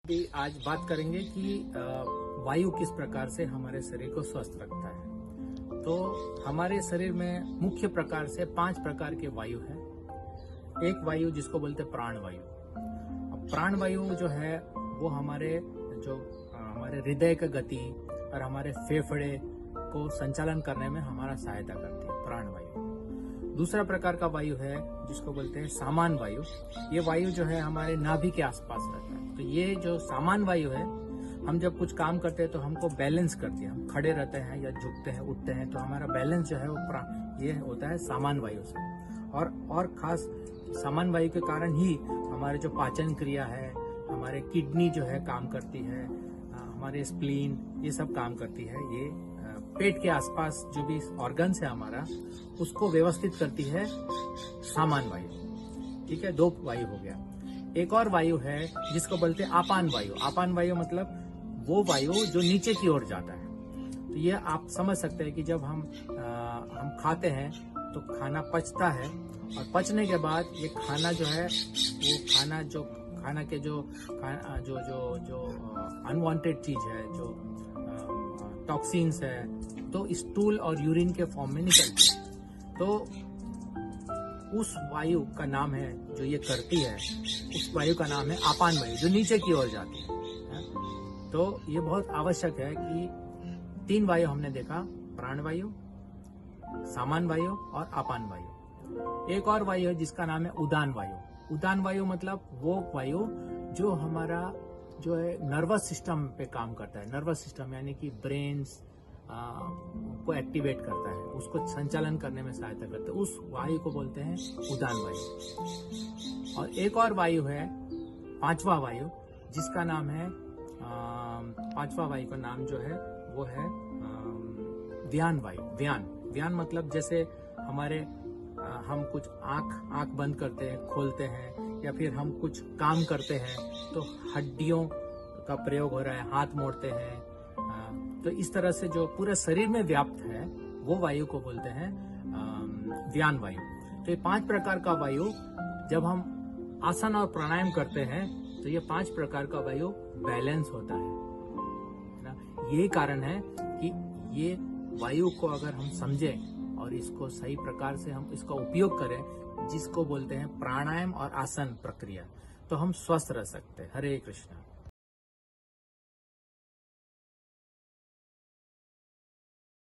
आज बात करेंगे कि वायु किस प्रकार से हमारे शरीर को स्वस्थ रखता है। तो हमारे शरीर में मुख्य प्रकार से 5 प्रकार के वायु है। एक वायु जिसको बोलते हैं प्राण वायु। अब प्राण वायु जो है वो हमारे हृदय का गति और हमारे फेफड़े को संचालन करने में हमारा सहायता करती है, प्राण वायु। दूसरा प्रकार का वायु है जिसको बोलते हैं सामान वायु। ये वायु जो है हमारे नाभि के आसपास रहता है। तो ये जो सामान वायु है, हम जब कुछ काम करते हैं तो हमको बैलेंस करती है। हम खड़े रहते हैं या झुकते हैं, उठते हैं, तो हमारा बैलेंस जो है वो ये होता है सामान वायु से। और खास सामान वायु के कारण ही हमारे जो पाचन क्रिया है, हमारे किडनी जो है काम करती है, हमारे स्प्लीन, ये सब काम करती है। ये पेट के आसपास जो भी ऑर्गन्स है हमारा, उसको व्यवस्थित करती है सामान वायु। ठीक है, 2 वायु हो गया। एक और वायु है जिसको बोलते हैं आपान वायु। आपान वायु मतलब वो वायु जो नीचे की ओर जाता है। तो ये आप समझ सकते हैं कि जब हम खाते हैं तो खाना पचता है, और पचने के बाद ये खाना जो है वो खाना के जो अनवांटेड चीज है, जो टॉक्सिन्स है, तो स्टूल और यूरिन के फॉर्म में निकलती है। तो उस वायु का नाम है जो ये करती है, उस वायु का नाम है आपान वायु, जो नीचे की ओर जाती है। तो ये बहुत आवश्यक है कि 3 वायु हमने देखा, प्राण वायु, सामान वायु और आपान वायु। एक और वायु है जिसका नाम है उदान वायु। उदान वायु मतलब वो वायु जो हमारा जो है नर्वस सिस्टम पे काम करता है। नर्वस सिस्टम यानी कि ब्रेन्स को एक्टिवेट करता है, उसको संचालन करने में सहायता करता है। उस वायु को बोलते हैं उदान वायु। और एक और वायु है 5वां वायु, जिसका नाम है 5वां वायु का नाम जो है वो है व्यान वायु। व्यान मतलब जैसे हम कुछ आंख बंद करते हैं, खोलते हैं, या फिर हम कुछ काम करते हैं तो हड्डियों का प्रयोग हो रहा है, हाथ मोड़ते हैं, तो इस तरह से जो पूरे शरीर में व्याप्त है वो वायु को बोलते हैं व्यान वायु। तो ये 5 प्रकार का वायु जब हम आसन और प्राणायाम करते हैं तो ये 5 प्रकार का वायु बैलेंस होता है ना। यही कारण है कि ये वायु को अगर हम समझें और इसको सही प्रकार से हम इसका उपयोग करें, जिसको बोलते हैं प्राणायाम और आसन प्रक्रिया, तो हम स्वस्थ रह सकते हैं। हरे कृष्णा।